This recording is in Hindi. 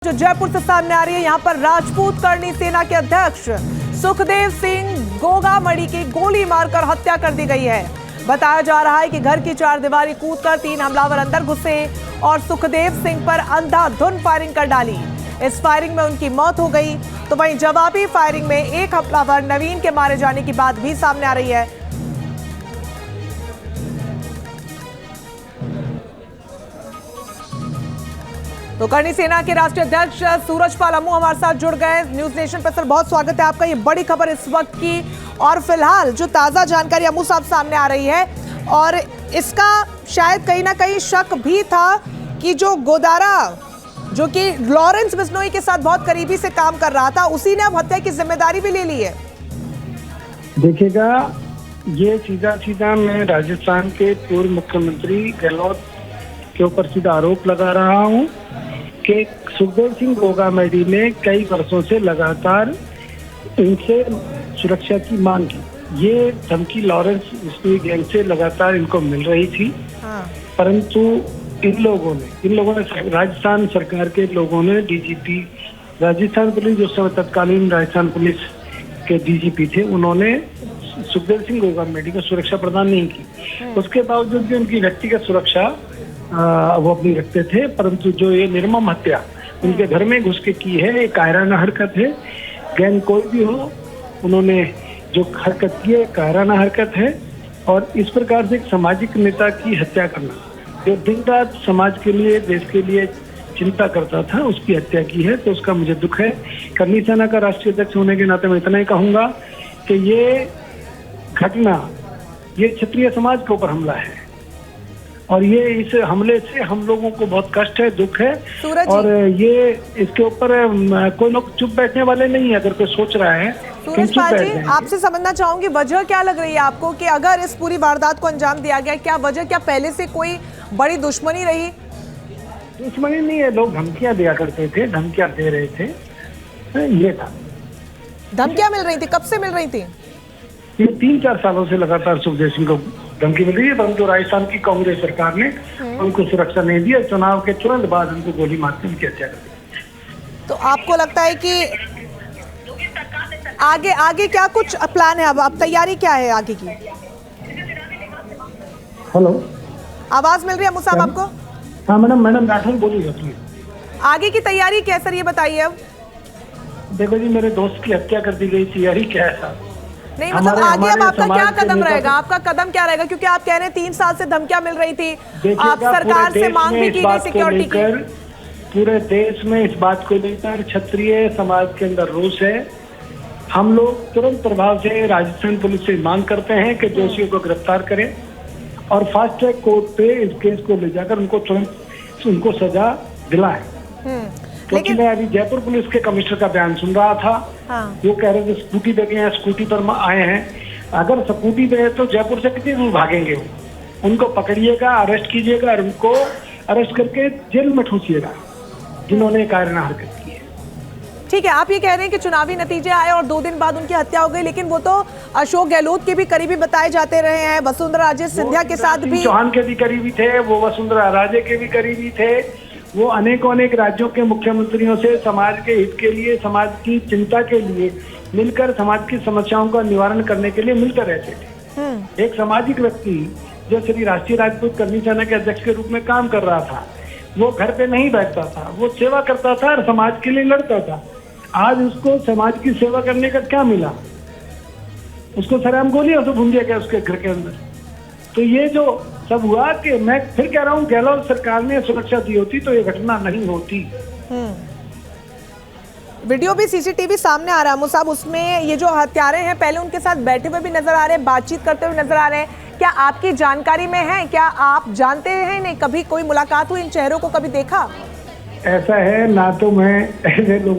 जो जयपुर से सामने आ रही है, यहां पर राजपूत करनी सेना के अध्यक्ष सुखदेव सिंह गोगामड़ी की गोली मारकर हत्या कर दी गई है। बताया जा रहा है कि घर की चारदीवारी कूदकर 3 हमलावर अंदर घुसे और सुखदेव सिंह पर अंधाधुंध फायरिंग कर डाली। इस फायरिंग में उनकी मौत हो गई। तो वहीं जवाबी फायरिंग में एक हमलावर नवीन के मारे जाने की बात भी सामने आ रही है। तो करनी सेना के राष्ट्रीय अध्यक्ष सूरजपाल अम्मू हमारे साथ जुड़ गए न्यूज नेशन पर। सर, बहुत स्वागत है आपका। ये बड़ी खबर इस वक्त की और फिलहाल जो ताजा जानकारी अम्मू साहब सामने आ रही है, और इसका शायद कहीं ना कहीं शक भी था कि जो गोदारा जो कि लॉरेंस बिश्नोई के साथ बहुत करीबी से काम कर रहा था, उसी ने अब हत्या की जिम्मेदारी भी ले ली है। देखिएगा, ये सीधा मैं राजस्थान के पूर्व मुख्यमंत्री गहलोत के ऊपर सीधा आरोप लगा रहा हूँ कि सुखदेव सिंह गोगामड़ी ने कई वर्षों से लगातार इनसे सुरक्षा की मांग की। ये धमकी लॉरेंस बिश्नोई गैंग से लगातार इनको मिल रही थी। परंतु इन लोगों ने राजस्थान सरकार के लोगों ने डीजीपी राजस्थान पुलिस, जो समय तत्कालीन राजस्थान पुलिस के डीजीपी थे, उन्होंने सुखदेव सिंह गोगामड़ी को सुरक्षा प्रदान नहीं की। उसके बावजूद भी उनकी व्यक्तिगत सुरक्षा वो अपनी रखते थे। परंतु जो ये निर्मम हत्या उनके घर में घुस के की है, ये कायराना हरकत है। गैंग कोई भी हो, उन्होंने जो हरकत की है कायराना हरकत है। और इस प्रकार से एक सामाजिक नेता की हत्या करना, जो दिन रात समाज के लिए, देश के लिए चिंता करता था, उसकी हत्या की है। तो उसका मुझे दुख है। करनी सेना का राष्ट्रीय अध्यक्ष होने के नाते मैं इतना ही कहूंगा कि ये घटना, ये क्षत्रिय समाज के ऊपर हमला है और ये इस हमले से हम लोगों को बहुत कष्ट है, दुख है। और ये इसके ऊपर कोई लोग चुप बैठने वाले नहीं है। अगर कोई सोच रहा है, सूरजपाल जी, आपसे समझना चाहूंगी, वजह क्या लग रही है आपको कि अगर इस पूरी वारदात को अंजाम दिया गया, क्या वजह, क्या पहले से कोई बड़ी दुश्मनी रही? दुश्मनी नहीं है, लोग धमकियां दिया करते थे, धमकियां दे रहे थे, ये था। धमकियां मिल रही थी? कब से मिल रही थी? ये 3-4 सालों से लगातार सुखदेव सिंह को धमकी मिल रही है। परंतु राजस्थान की कांग्रेस सरकार ने उनको सुरक्षा नहीं दी। चुनाव के तुरंत बाद उनको गोली मारकर उनकी हत्या कर दी। तो आपको लगता है कि आगे क्या कुछ प्लान है? अब तैयारी क्या है आगे की? हेलो, आवाज मिल रही है मुसाब आपको? हाँ मैडम राठौर बोलिएगा प्लीज। आगे की तैयारी क्या सर, ये बताइए। अब देखो जी, मेरे दोस्त की हत्या कर दी गई, तैयारी क्या है साहब? नहीं, मतलब आगे अब आपका क्या कदम रहेगा? आपका कदम क्या रहेगा? क्योंकि आप कह रहे हैं 3 साल से धमकियां मिल रही थी, आप सरकार से मांग भी की गई सिक्योरिटी की। पूरे देश में इस बात को लेकर क्षत्रिय समाज के अंदर रोष है। हम लोग तुरंत प्रभाव से राजस्थान पुलिस से मांग करते हैं कि दोषियों को गिरफ्तार करें और फास्ट ट्रैक कोर्ट पे इस केस को ले जाकर उनको तुरंत उनको सजा दिलाएं। क्योंकि मैं अभी जयपुर पुलिस के कमिश्नर का बयान सुन रहा था। वो कह रहे थे स्कूटी पे गए हैं, स्कूटी पर आए हैं। अगर स्कूटी पे है तो जयपुर से कितनी दूर भागेंगे वो? उनको पकड़िएगा, अरेस्ट कीजिएगा और उनको अरेस्ट करके जेल में ठूसिएगा जिन्होंने कायराना हरकत की है। ठीक है, आप ये कह रहे हैं कि चुनावी नतीजे आए और 2 दिन बाद उनकी हत्या हो गई, लेकिन वो तो अशोक गहलोत के भी करीबी बताए जाते रहे हैं, वसुंधरा राजे सिंधिया के साथ भी, चौहान के भी करीबी थे, वो वसुंधरा राजे के भी करीबी थे। वो अनेक राज्यों के मुख्यमंत्रियों से समाज के हित के लिए, समाज की चिंता के लिए मिलकर समाज की समस्याओं का निवारण करने के लिए मिलकर रहते थे। एक सामाजिक व्यक्ति जो श्री राष्ट्रीय राजपूत करनी सेना के अध्यक्ष के रूप में काम कर रहा था, वो घर पे नहीं बैठता था, वो सेवा करता था और समाज के लिए लड़ता था। आज उसको समाज की सेवा करने का क्या मिला? उसको सरेआम गोलियों से भून दिया गया उसके घर के अंदर। तो ये जो सब हुआ, कि मैं फिर कह रहा हूँ, गहलोत सरकार ने सुरक्षा दी होती तो ये घटना नहीं होती। वीडियो भी सीसीटीवी सामने आ रहा है मुसाब, उसमें ये जो हत्यारे हैं पहले उनके साथ बैठे हुए भी नजर आ रहे हैं, बातचीत करते हुए नजर आ रहे हैं। क्या आपकी जानकारी में है? क्या आप जानते हैं? नहीं, कभी कोई मुलाकात हुई इन चेहरों को, कभी देखा? ऐसा है ना, तो मैं ऐसे लोग